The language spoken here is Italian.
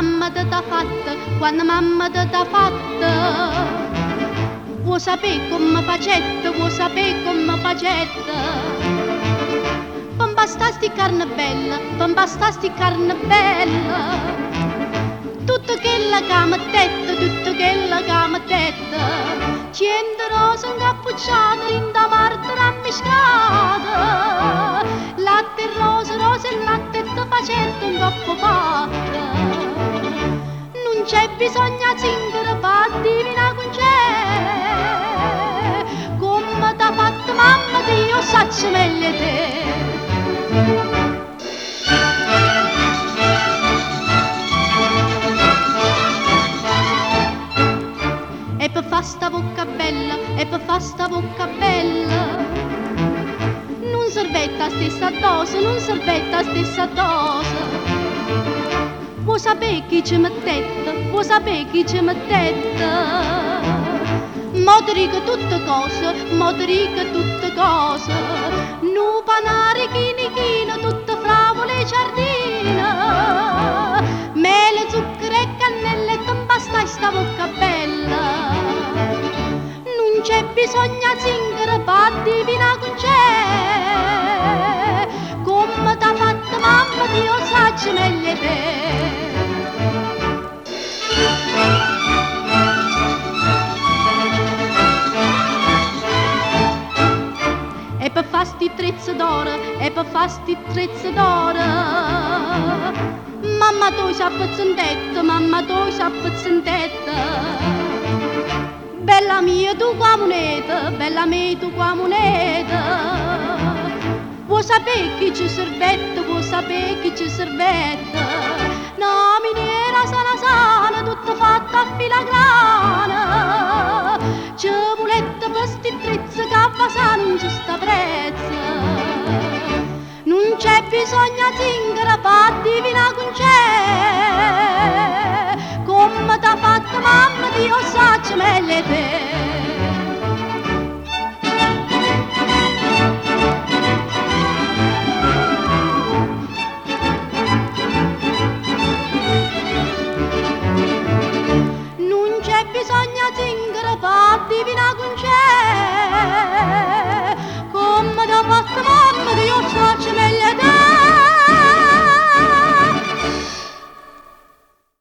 mamma ti t'ha fatta, quando mamma ti t'ha fatta. Vuoi sapere come facetta, vuoi sapere come facetta? Pambasta sti carne bella, pambasta sti carne bella. Tutto quella che mi detta, tutto quella che mi detta. 100 rose incappucciate, in da marta rammiscata. Latte e rose, rose e latte, ti facendo un coppo fatta. Non c'è bisogno di zingare, fa divina con c'è. Come t'ha fatto mamma, Dio sacci meglio te. E per fa sta bocca bella, e per fa sta bocca bella. Non servetta stessa dose, non servetta stessa dose. Vuoi sapere chi ci mettetta, vuoi sapere chi ci mettetta? Mo ti dico tutte cose, mo ti dico tutte cose. Nu panare chini chino, tutte fragole e giardina. Mele, zucchero e cannelle, e basta sta bocca bella. Non c'è bisogno di zingare, fa divina con c'è. Come t'ha fatto mamma, Dio sacci meglio te. E per fa sti trezzi d'oro, e per fa sti trezzi d'oro. Mamma tu sei appezzentetta, mamma tu sei appezzentetta. Bella mia tu qua moneta, bella mia tu qua moneta. Vuoi sapere chi ci servetta, vuoi sapere chi ci servetta? No, miniera sana sana, tutta fatta a filigrana. Ci volette per sti trezzi che passano un giusto prezzo. Non c'è bisogno di zingara, fa divina con c'è. Come t'ha fatto mamma, Dio sacci meglio te. Bisogna zingara, fa divina con c'è. Come t'ha fatto